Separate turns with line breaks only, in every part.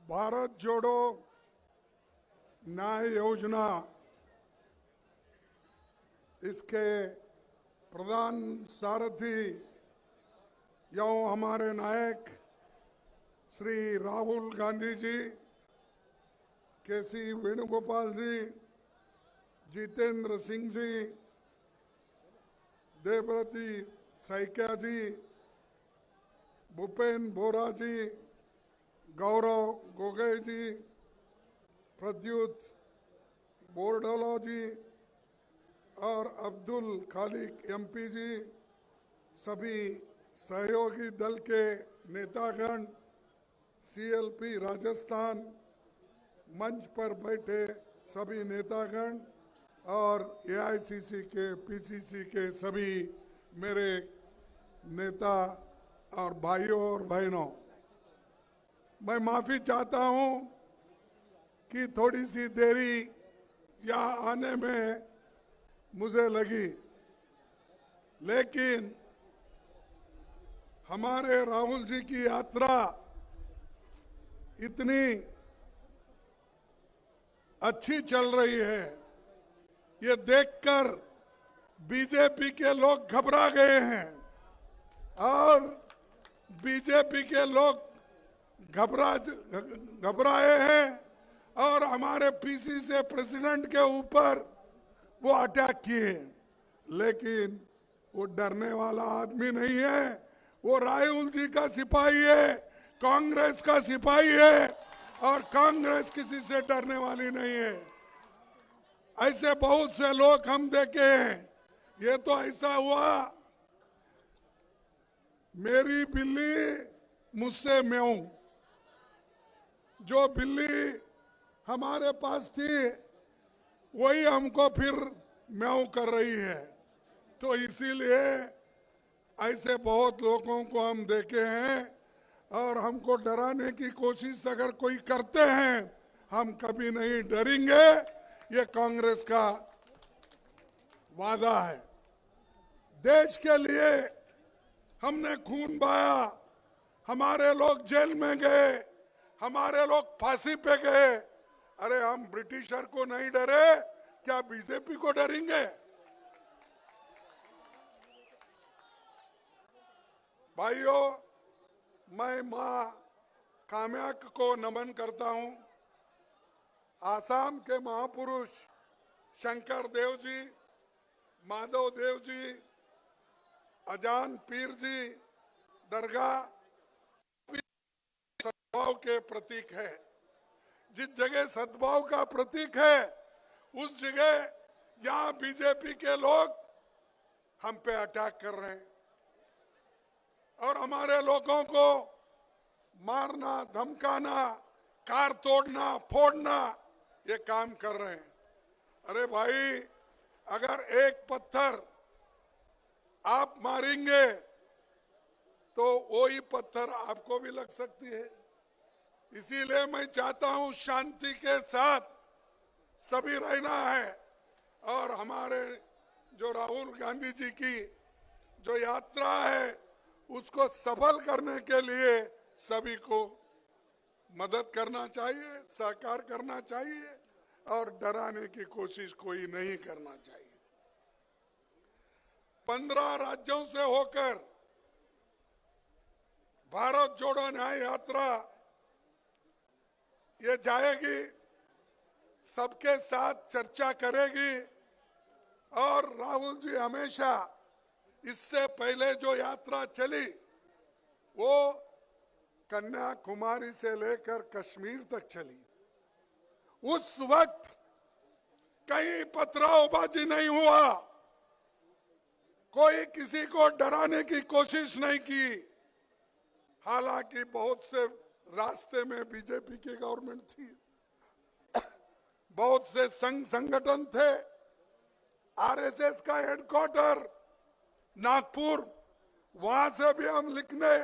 भारत जोड़ो न्याय योजना इसके प्रधान सारथी यौं हमारे नायक श्री राहुल गांधी जी, केसी वेणुगोपाल जी, जितेंद्र सिंह जी, देवव्रती सैकिया जी, भूपेन बोरा जी, गौरव गोगोई जी, प्रद्युत बोरडोला जी और अब्दुल खालिक एमपी जी, सभी सहयोगी दल के नेतागण, सीएलपी राजस्थान, मंच पर बैठे सभी नेतागण और एआईसीसी के पीसीसी के सभी मेरे नेता और भाइयों और बहनों, मैं माफ़ी चाहता हूं कि थोड़ी सी देरी यहाँ आने में मुझे लगी, लेकिन हमारे राहुल जी की यात्रा इतनी अच्छी चल रही है, ये देखकर बीजेपी के लोग घबरा गए हैं और बीजेपी के लोग घबराए हैं और हमारे पीसी से प्रेसिडेंट के ऊपर वो अटैक किए, लेकिन वो डरने वाला आदमी नहीं है। वो राहुल जी का सिपाही है, कांग्रेस का सिपाही है और कांग्रेस किसी से डरने वाली नहीं है। ऐसे बहुत से लोग हम देखे हैं। ये तो ऐसा हुआ, मेरी बिल्ली मुझसे म्याऊं, जो बिल्ली हमारे पास थी वही हमको फिर म्याऊं कर रही है। तो इसीलिए ऐसे बहुत लोगों को हम देखे हैं और हमको डराने की कोशिश अगर कोई करते हैं, हम कभी नहीं डरेंगे। ये कांग्रेस का वादा है। देश के लिए हमने खून बहाया, हमारे लोग जेल में गए, हमारे लोग फांसी पे गए। अरे हम ब्रिटिशर को नहीं डरे, क्या बीजेपी को डरेंगे? भाइयों, मैं मां कामाख्या को नमन करता हूं। आसाम के महापुरुष शंकर देव जी, माधव देव जी, अजान पीर जी दरगाह सद्भाव के प्रतीक है। जिस जगह सद्भाव का प्रतीक है उस जगह यहाँ बीजेपी के लोग हम पे अटैक कर रहे हैं और हमारे लोगों को मारना, धमकाना, कार तोड़ना, फोड़ना, ये काम कर रहे हैं। अरे भाई, अगर एक पत्थर आप मारेंगे तो वही पत्थर आपको भी लग सकती है। इसीलिए मैं चाहता हूं शांति के साथ सभी रहना है और हमारे जो राहुल गांधी जी की जो यात्रा है उसको सफल करने के लिए सभी को मदद करना चाहिए, सहकार करना चाहिए और डराने की कोशिश कोई नहीं करना चाहिए। 15 राज्यों से होकर भारत जोड़ो न्याय यात्रा ये जाएगी, सबके साथ चर्चा करेगी और राहुल जी हमेशा इससे पहले जो यात्रा चली वो कन्याकुमारी से लेकर कश्मीर तक चली। उस वक्त कहीं पथरावबाजी नहीं हुआ, कोई किसी को डराने की कोशिश नहीं की। हालांकि बहुत से रास्ते में बीजेपी की गवर्नमेंट थी, बहुत से संघ संगठन थे, आरएसएस का हेडक्वार्टर नागपुर, वहां से भी हम लिखने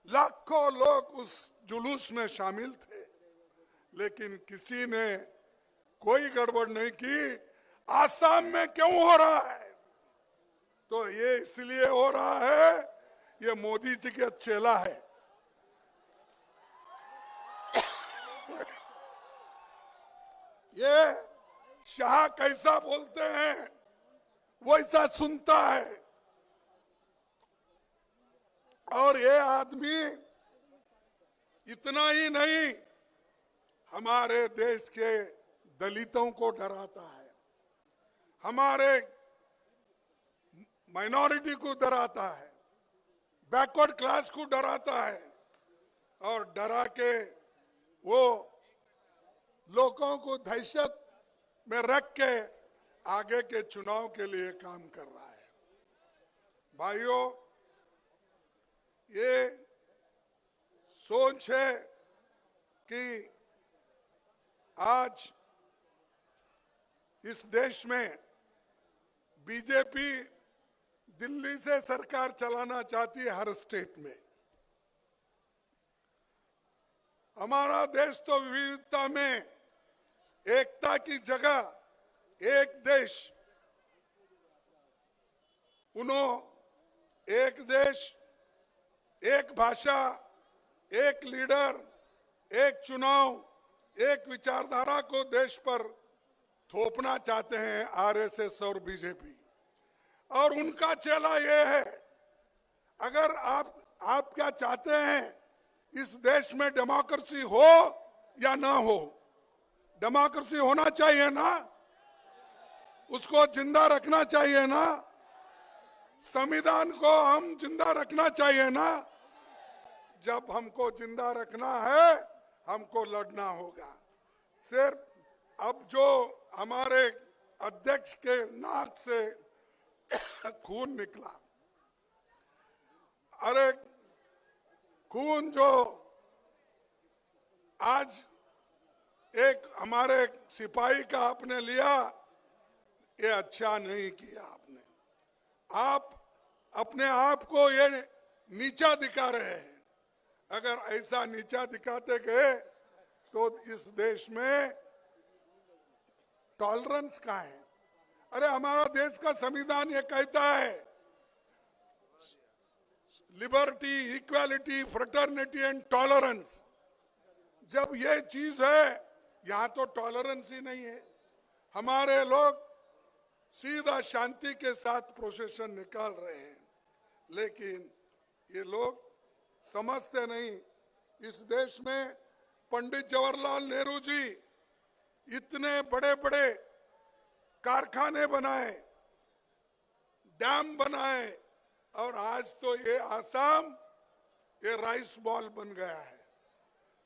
लाखों लोग उस जुलूस में शामिल थे, लेकिन किसी ने कोई गड़बड़ नहीं की। आसाम में क्यों हो रहा है? तो ये इसलिए हो रहा है, ये मोदी जी का चेला है। ये शाह कैसा बोलते हैं वैसा सुनता है। और ये आदमी इतना ही नहीं, हमारे देश के दलितों को डराता है, हमारे माइनॉरिटी को डराता है, बैकवर्ड क्लास को डराता है, और डरा के वो लोगों को दहशत में रख के आगे के चुनाव के लिए काम कर रहा है। भाइयों, ये सोच है कि आज इस देश में बीजेपी दिल्ली से सरकार चलाना चाहती है हर स्टेट में। हमारा देश तो विविधता में एकता की जगह एक देश, एक देश, एक भाषा, एक लीडर, एक चुनाव, एक विचारधारा को देश पर थोपना चाहते हैं आरएसएस और बीजेपी। और उनका चेला ये है, अगर आप क्या चाहते हैं, इस देश में डेमोक्रेसी हो या ना हो? डेमोक्रेसी होना चाहिए ना, उसको जिंदा रखना चाहिए ना, संविधान को हम जिंदा रखना चाहिए ना। जब हमको जिंदा रखना है, हमको लड़ना होगा। सिर्फ अब जो हमारे अध्यक्ष के नाक से खून निकला, अरे खून जो आज एक हमारे सिपाही का आपने लिया, ये अच्छा नहीं किया आपने। आप अपने आप को ये नीचा दिखा रहे हैं। अगर ऐसा नीचा दिखाते गए तो इस देश में टॉलरेंस कहाँ है? अरे हमारा देश का संविधान ये कहता है, liberty, equality, fraternity and tolerance. जब ये चीज है, यहां तो टॉलरेंस ही नहीं है। हमारे लोग सीधा शांति के साथ प्रोसेशन निकाल रहे हैं, लेकिन ये लोग समझते नहीं। इस देश में पंडित जवाहरलाल नेहरू जी इतने बड़े बड़े कारखाने बनाए, डैम बनाए, और आज तो ये आसाम ये राइस बॉल बन गया है।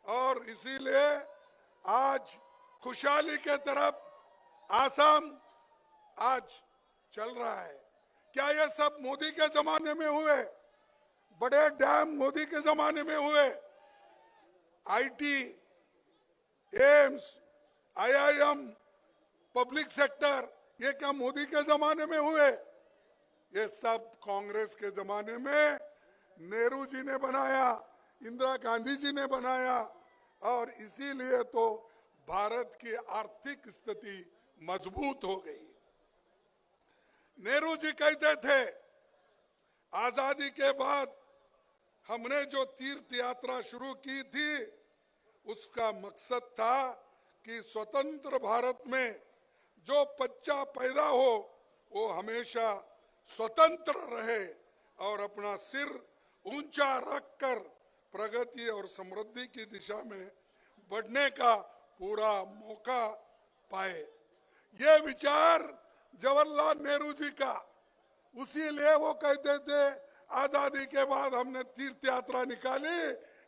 और इसीलिए आज खुशहाली के तरफ आसाम आज चल रहा है। क्या ये सब मोदी के जमाने में हुए? बड़े डैम मोदी के जमाने में हुए? IT, AIIMS, IIM, public sector, ये क्या मोदी के जमाने में हुए? ये सब कांग्रेस के जमाने में नेहरू जी ने बनाया, इंदिरा गांधी जी ने बनाया। और इसीलिए तो भारत की आर्थिक स्थिति मजबूत हो गई। नेहरू जी कहते थे, आजादी के बाद हमने जो तीर्थ यात्रा शुरू की थी, उसका मकसद था कि स्वतंत्र भारत में जो बच्चा पैदा हो वो हमेशा स्वतंत्र रहे और अपना सिर ऊंचा रखकर प्रगति और समृद्धि की दिशा में बढ़ने का पूरा मौका पाए। ये विचार जवाहरलाल नेहरू जी का, उसीलिए वो कहते थे आजादी के बाद हमने तीर्थ यात्रा निकाली,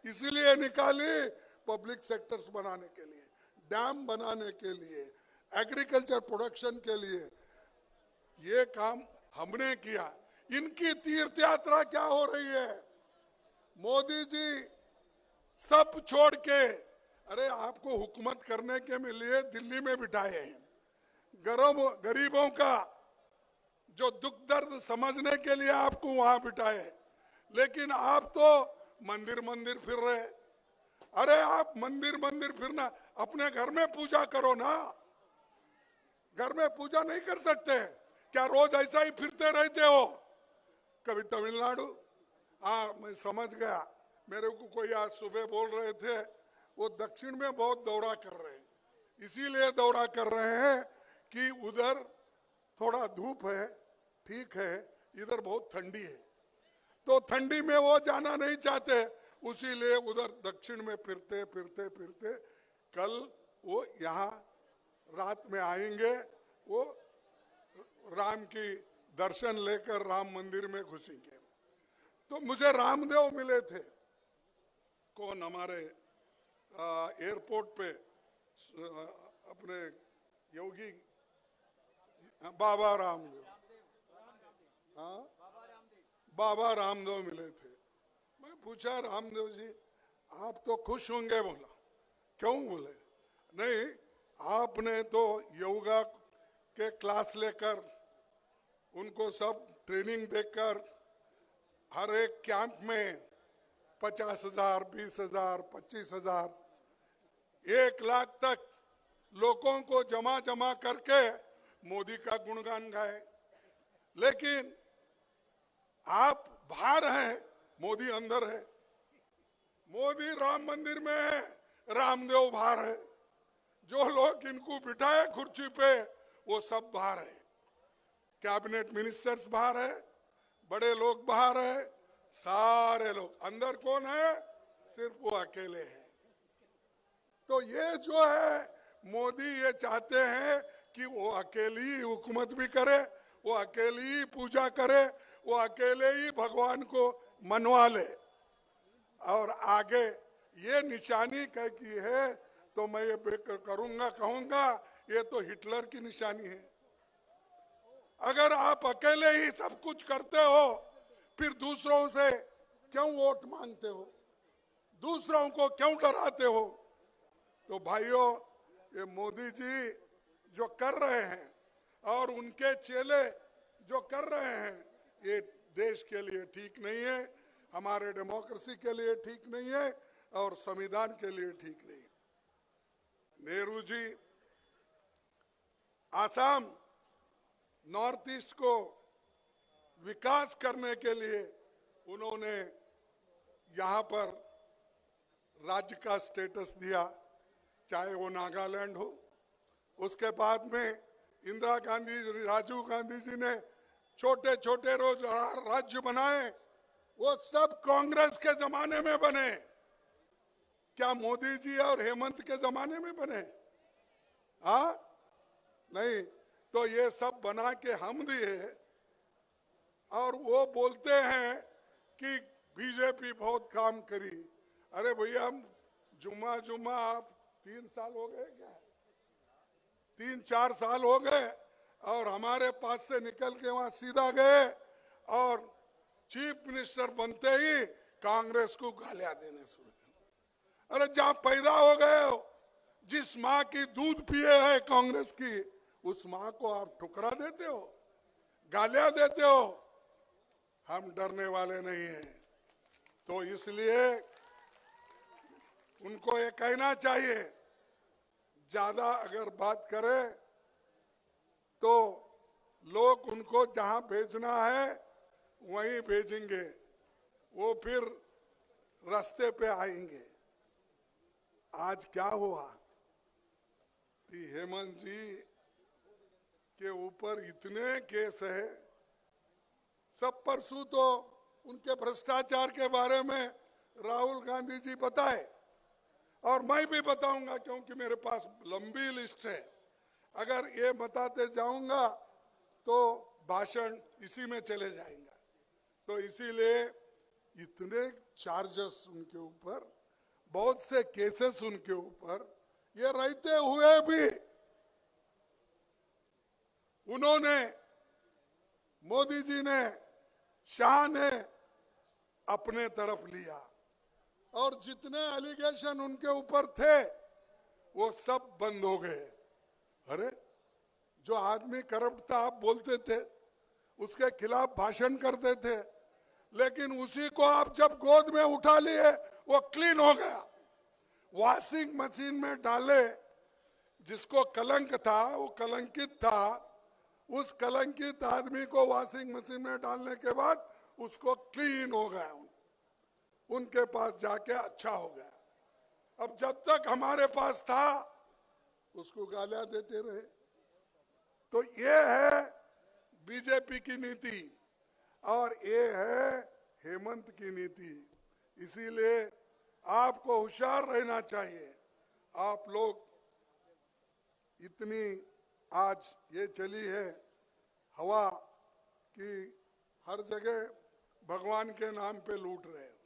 इसीलिए निकाली पब्लिक सेक्टर्स बनाने के लिए, डैम बनाने के लिए, एग्रीकल्चर प्रोडक्शन के लिए। ये काम हमने किया। इनकी तीर्थ यात्रा क्या हो रही है? मोदी जी सब छोड़ के, अरे आपको हुकूमत करने के लिए दिल्ली में बिठाए हैं, गरीबों का जो दुख दर्द समझने के लिए आपको वहां बिठाए, लेकिन आप तो मंदिर मंदिर फिर रहे। अरे आप मंदिर मंदिर फिरना, अपने घर में पूजा करो ना। घर में पूजा नहीं कर सकते क्या? रोज ऐसा ही फिरते रहते हो? कभी तमिलनाडु, हाँ मैं समझ गया। मेरे को कोई आज सुबह बोल रहे थे, वो दक्षिण में बहुत दौरा कर रहे हैं। इसीलिए दौरा कर रहे हैं कि उधर थोड़ा धूप है, ठीक है, इधर बहुत ठंडी है, तो ठंडी में वो जाना नहीं चाहते, उसीलिए उधर दक्षिण में फिरते फिरते फिरते कल वो यहाँ रात में आएंगे। वो राम की दर्शन लेकर राम मंदिर में घुसेंगे। तो मुझे रामदेव मिले थे, कौन हमारे एयरपोर्ट पे अपने योगी बाबा रामदेव, हाँ बाबा रामदेव मिले थे। मैं पूछा, रामदेव जी आप तो खुश होंगे? बोला क्यों? बोले नहीं, आपने तो योगा के क्लास लेकर उनको सब ट्रेनिंग देकर हर एक कैंप में 50,000, 20,000, 25,000, 1,00,000 तक लोगों को जमा करके मोदी का गुणगान गाए। लेकिन आप बाहर हैं, मोदी अंदर है। मोदी राम मंदिर में है, रामदेव बाहर है। जो लोग इनको बिठाए कुर्सी पे वो सब बाहर है। कैबिनेट मिनिस्टर्स बाहर है, बड़े लोग बाहर है, सारे लोग अंदर। कौन है? सिर्फ वो अकेले हैं। तो ये जो है, मोदी ये चाहते हैं कि वो अकेली ही हुकूमत भी करे, वो अकेली ही पूजा करे, वो अकेले ही भगवान को मनवा ले। और आगे ये निशानी कह की है तो मैं ये करूंगा, कहूंगा ये तो हिटलर की निशानी है। अगर आप अकेले ही सब कुछ करते हो, फिर दूसरों से क्यों वोट मांगते हो? दूसरों को क्यों डराते हो? तो भाइयों, ये मोदी जी जो कर रहे हैं और उनके चेले जो कर रहे हैं, ये देश के लिए ठीक नहीं है, हमारे डेमोक्रेसी के लिए ठीक नहीं है और संविधान के लिए ठीक नहीं। नेहरू जी आसाम नॉर्थ ईस्ट को विकास करने के लिए उन्होंने यहाँ पर राज्य का स्टेटस दिया, चाहे वो नागालैंड हो। उसके बाद में इंदिरा गांधी, राजीव गांधी जी ने छोटे छोटे रोज राज्य बनाए, वो सब कांग्रेस के जमाने में बने। क्या मोदी जी और हेमंत के जमाने में बने? हाँ नहीं। तो ये सब बना के हम दिए और वो बोलते हैं कि बीजेपी बहुत काम करी। अरे भैया, हम जुम्मा आप 3 साल हो गए क्या? 3-4 साल हो गए और हमारे पास से निकल के वहां सीधा गए और चीफ मिनिस्टर बनते ही कांग्रेस को गालियां देने शुरू कर। अरे जहां पैदा हो गए हो, जिस माँ की दूध पिए है कांग्रेस की, उस माँ को आप ठुकरा देते हो, गालियां देते हो। हम डरने वाले नहीं हैं। तो इसलिए उनको ये कहना चाहिए, ज्यादा अगर बात करे तो लोग उनको जहां भेजना है वहीं भेजेंगे, वो फिर रास्ते पे आएंगे। आज क्या हुआ कि हेमंत जी के ऊपर इतने केस है। सब परसों तो उनके भ्रष्टाचार के बारे में राहुल गांधी जी बताए और मैं भी बताऊंगा, क्योंकि मेरे पास लंबी लिस्ट है। अगर ये बताते जाऊंगा तो भाषण इसी में चले जाएंगे। तो इसीलिए इतने चार्जेस उनके ऊपर, बहुत से केसेस उनके ऊपर, ये रहते हुए भी उन्होंने, मोदी जी ने, शाह ने अपने तरफ लिया और जितने एलिगेशन उनके ऊपर थे वो सब बंद हो गए। अरे जो आदमी करप्ट था आप बोलते थे, उसके खिलाफ भाषण करते थे, लेकिन उसी को आप जब गोद में उठा लिए वो क्लीन हो गया। वॉशिंग मशीन में डाले, जिसको कलंक था वो कलंकित था, उस कलंकित आदमी को वॉशिंग मशीन में डालने के बाद उसको क्लीन हो गया, उनके पास जाके अच्छा हो गया। अब जब तक हमारे पास था उसको गालियां देते रहे। तो ये है बीजेपी की नीति और ये है हेमंत की नीति। इसीलिए आपको होशियार रहना चाहिए। आप लोग इतनी आज ये चली है हवा कि हर जगह भगवान के नाम पे लूट रहे हैं।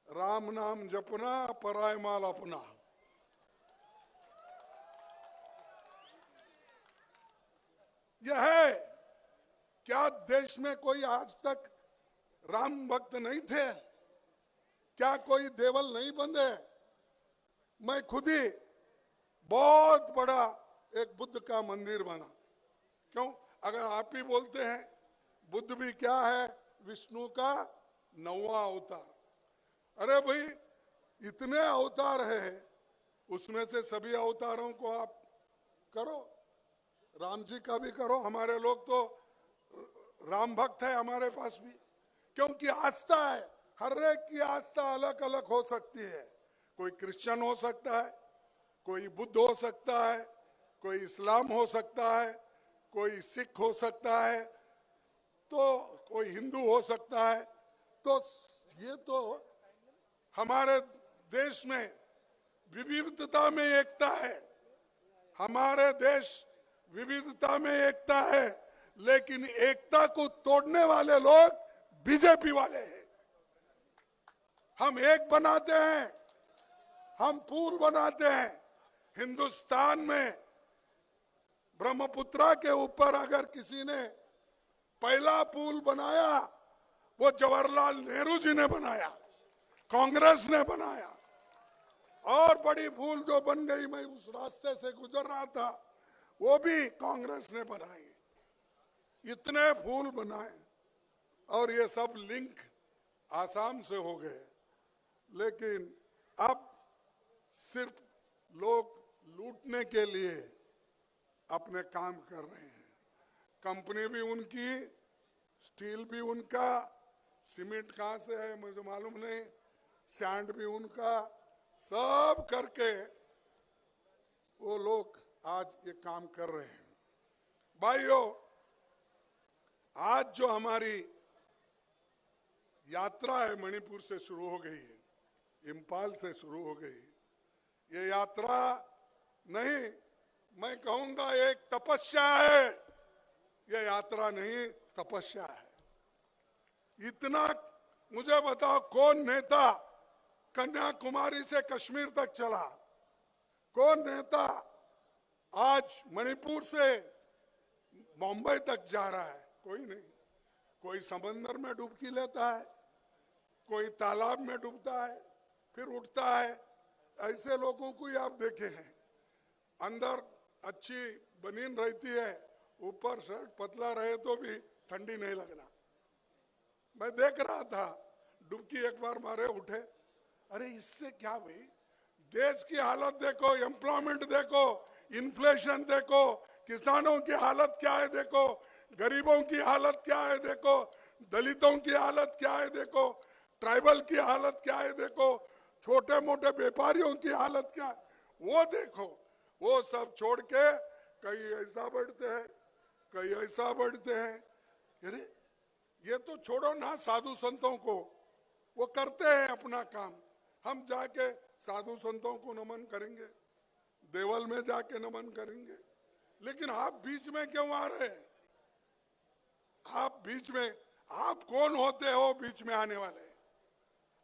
राम नाम जपना पराय माल अपना। यह है क्या देश में कोई आज तक राम भक्त नहीं थे? क्या कोई देवल नहीं बंधे? मैं खुद ही बहुत बड़ा एक बुद्ध का मंदिर बना। क्यों? अगर आप ही बोलते हैं बुद्ध भी क्या है? विष्णु का 9वां अवतार। अरे भाई इतने अवतार है, उसमें से सभी अवतारों को आप करो। राम जी का भी करो। हमारे लोग तो राम भक्त है हमारे पास भी, क्योंकि आस्था है। हर एक की आस्था अलग अलग हो सकती है। कोई क्रिश्चियन हो सकता है, कोई बुद्ध हो सकता है, कोई इस्लाम हो सकता है, कोई सिख हो सकता है, तो कोई हिंदू हो सकता है। तो ये तो हमारे देश में विविधता में एकता है। हमारे देश विविधता में एकता है, लेकिन एकता को तोड़ने वाले लोग बीजेपी वाले हैं। हम एक बनाते हैं, हम पुल बनाते हैं। हिंदुस्तान में ब्रह्मपुत्रा के ऊपर अगर किसी ने पहला पुल बनाया, वो जवाहरलाल नेहरू जी ने बनाया, कांग्रेस ने बनाया। और बड़ी पुल जो बन गई, मैं उस रास्ते से गुजर रहा था, वो भी कांग्रेस ने बनाई। इतने पुल बनाए और ये सब लिंक आसाम से हो गए। लेकिन अब सिर्फ लोग लूटने के लिए अपने काम कर रहे हैं। कंपनी भी उनकी, स्टील भी उनका, सीमेंट कहाँ से है मुझे मालूम नहीं, सैंड भी उनका, सब करके वो लोग आज ये काम कर रहे हैं। भाइयों, आज जो हमारी यात्रा है मणिपुर से शुरू हो गई है, इम्फाल से शुरू हो गई। ये यात्रा नहीं, मैं कहूंगा एक तपस्या है। ये यात्रा नहीं, तपस्या है। इतना मुझे बताओ, कौन नेता कन्याकुमारी से कश्मीर तक चला? कौन नेता आज मणिपुर से बॉम्बे तक जा रहा है? कोई नहीं। कोई समंदर में डुबकी लेता है, कोई तालाब में डूबता है, फिर उठता है। ऐसे लोगों को ही आप देखे हैं। अंदर अच्छी बनीन रहती है, ऊपर शर्ट पतला रहे तो भी ठंडी नहीं लगना। मैं देख रहा था, डुबकी एक बार मारे उठे। अरे इससे क्या भाई? देश की हालत देखो, एम्प्लॉयमेंट देखो, इन्फ्लेशन देखो, किसानों की हालत क्या है देखो, गरीबों की हालत क्या है देखो, दलितों की हालत क्या है देखो, ट्राइबल की हालत क्या है देखो, छोटे मोटे व्यापारियों की हालत क्या है वो देखो। वो सब छोड़ के कहीं ऐसा बढ़ते हैं, कहीं ऐसा बढ़ते हैं। अरे ये तो छोड़ो ना साधु संतों को, वो करते हैं अपना काम। हम जाके साधु संतों को नमन करेंगे, देवल में जाके नमन करेंगे, लेकिन आप बीच में क्यों आ रहे हैं? आप बीच में, आप कौन होते हो बीच में आने वाले?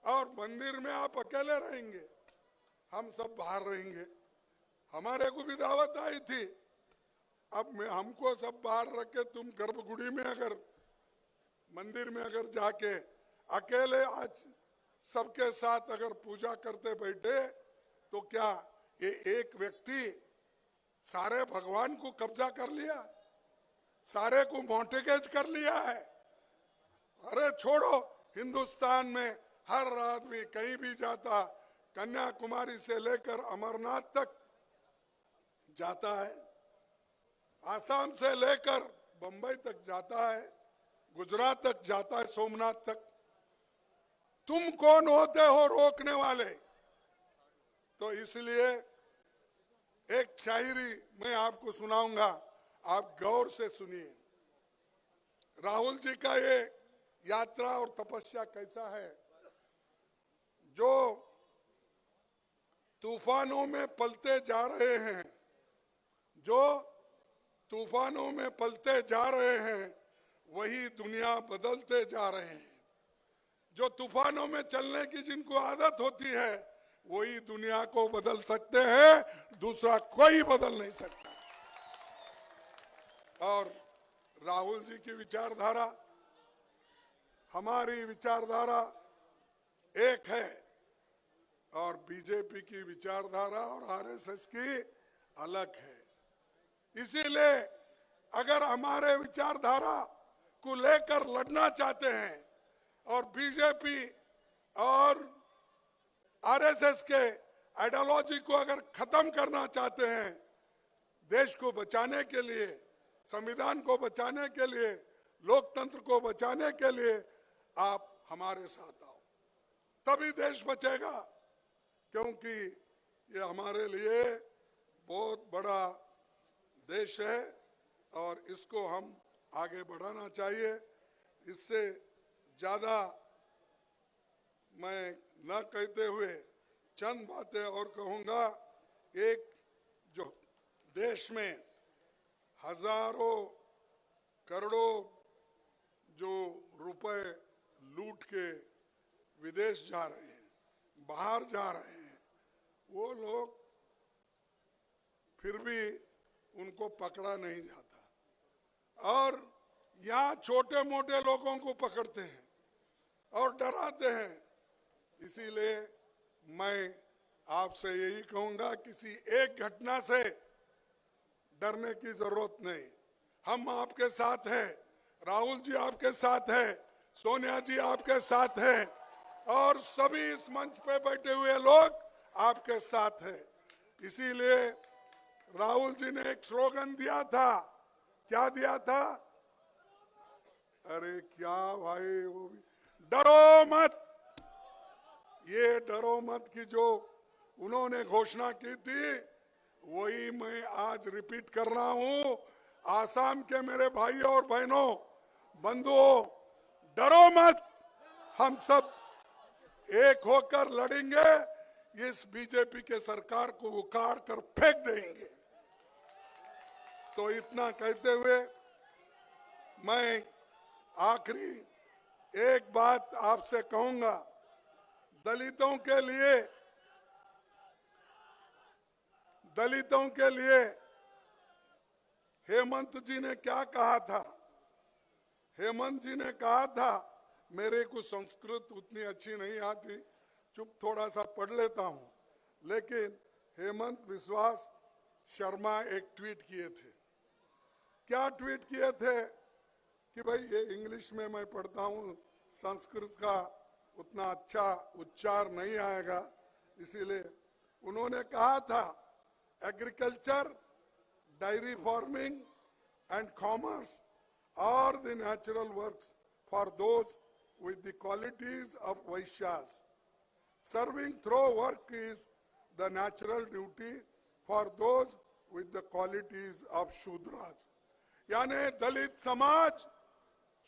और मंदिर में आप अकेले रहेंगे, हम सब बाहर रहेंगे। हमारे को भी दावत आई थी। अब मैं हमको सब बाहर रख के तुम गर्भगुड़ी में अगर मंदिर में अगर जाके अकेले आज सबके साथ अगर पूजा करते बैठे तो क्या ये एक व्यक्ति सारे भगवान को कब्जा कर लिया, सारे को मॉर्गेज कर लिया है? अरे छोड़ो, हिंदुस्तान में हर आदमी कहीं भी जाता, कन्याकुमारी से लेकर अमरनाथ तक जाता है, आसाम से लेकर बंबई तक जाता है, गुजरात तक जाता है, सोमनाथ तक। तुम कौन होते हो रोकने वाले? तो इसलिए एक शायरी मैं आपको सुनाऊंगा, आप गौर से सुनिए। राहुल जी का ये यात्रा और तपस्या कैसा है। जो तूफानों में पलते जा रहे हैं, जो तूफानों में पलते जा रहे हैं, वही दुनिया बदलते जा रहे हैं। जो तूफानों में चलने की जिनको आदत होती है, वही दुनिया को बदल सकते हैं, दूसरा कोई बदल नहीं सकता। और राहुल जी की विचारधारा, हमारी विचारधारा एक है, और बीजेपी की विचारधारा और आरएसएस की अलग है। इसीलिए अगर हमारे विचारधारा को लेकर लड़ना चाहते हैं और बीजेपी और आरएसएस के आइडियोलॉजी को अगर खत्म करना चाहते हैं, देश को बचाने के लिए, संविधान को बचाने के लिए, लोकतंत्र को बचाने के लिए आप हमारे साथ आओ, तभी देश बचेगा। क्योंकि ये हमारे लिए बहुत बड़ा देश है और इसको हम आगे बढ़ाना चाहिए। इससे ज्यादा मैं न कहते हुए चंद बातें और कहूंगा। एक, जो देश में हजारों करोड़ों जो रुपए लूट के विदेश जा रहे हैं, बाहर जा रहे हैं, वो लोग फिर भी उनको पकड़ा नहीं जाता, और यहाँ छोटे मोटे लोगों को पकड़ते हैं और डराते हैं। इसीलिए मैं आपसे यही कहूंगा, किसी एक घटना से डरने की जरूरत नहीं। हम आपके साथ हैं, राहुल जी आपके साथ हैं, सोनिया जी आपके साथ हैं, और सभी इस मंच पे बैठे हुए लोग आपके साथ हैं। इसीलिए राहुल जी ने एक स्लोगन दिया था। क्या दिया था? अरे क्या भाई, वो भी डरो मत। ये डरो मत की जो उन्होंने घोषणा की थी, वही मैं आज रिपीट कर रहा हूं। आसाम के मेरे भाई और बहनों, बंधुओं, डरो मत। हम सब एक होकर लड़ेंगे, इस बीजेपी के सरकार को उखाड़ कर फेंक देंगे। तो इतना कहते हुए मैं आखिरी एक बात आपसे कहूंगा। दलितों के लिए हेमंत जी ने क्या कहा था? हेमंत जी ने कहा था, मेरे को संस्कृत उतनी अच्छी नहीं आती, चुप थोड़ा सा पढ़ लेता हूं, लेकिन हेमंत विश्वास शर्मा एक ट्वीट किए थे। क्या ट्वीट किए थे? कि भाई ये इंग्लिश में मैं पढ़ता हूं, संस्कृत का उतना अच्छा उच्चार नहीं आएगा, इसीलिए उन्होंने कहा था, agriculture, dairy farming and commerce are the natural works for those with the qualities of Vaishyas. Serving through work is the natural duty for those with the qualities of Shudras. यानी दलित समाज,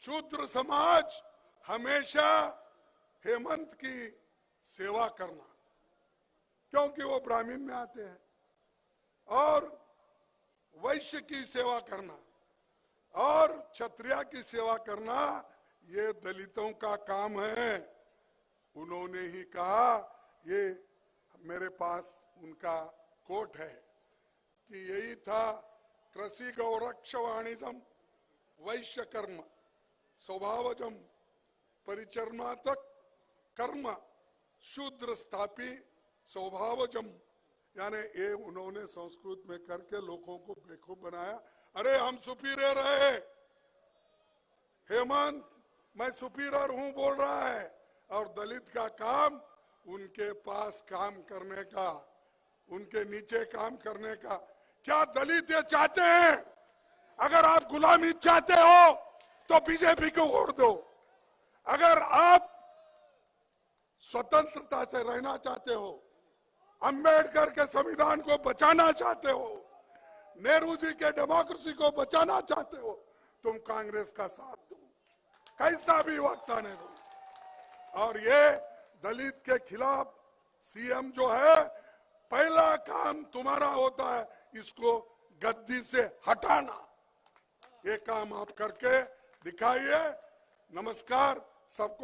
शूद्र समाज हमेशा हेमंत की सेवा करना, क्योंकि वो ब्राह्मण में आते हैं, और वैश्य की सेवा करना और क्षत्रिय की सेवा करना, ये दलितों का काम है। उन्होंने ही कहा, ये मेरे पास उनका कोट है कि यही था, कृषि गौरक्ष वाणिज्यम वैश्य कर्म स्वभावजम परिचर्मातक कर्म शूद्र स्थापी स्वभावजम। यानी ये उन्होंने संस्कृत में करके लोगों को बेवकूफ बनाया। अरे हम सुपीरियर है, हेमंत मैं सुपीरियर हूं बोल रहा है, और दलित का काम उनके पास काम करने का, उनके नीचे काम करने का। क्या दलित ये चाहते हैं? अगर आप गुलामी चाहते हो तो बीजेपी को वोट दो। अगर आप स्वतंत्रता से रहना चाहते हो, अंबेडकर के संविधान को बचाना चाहते हो, नेहरू जी के डेमोक्रेसी को बचाना चाहते हो, तुम कांग्रेस का साथ दो, कैसा भी वक्त आने दो। और ये दलित के खिलाफ सीएम जो है, पहला काम तुम्हारा होता है इसको गद्दी से हटाना। ये काम आप करके दिखाइए। नमस्कार सबको।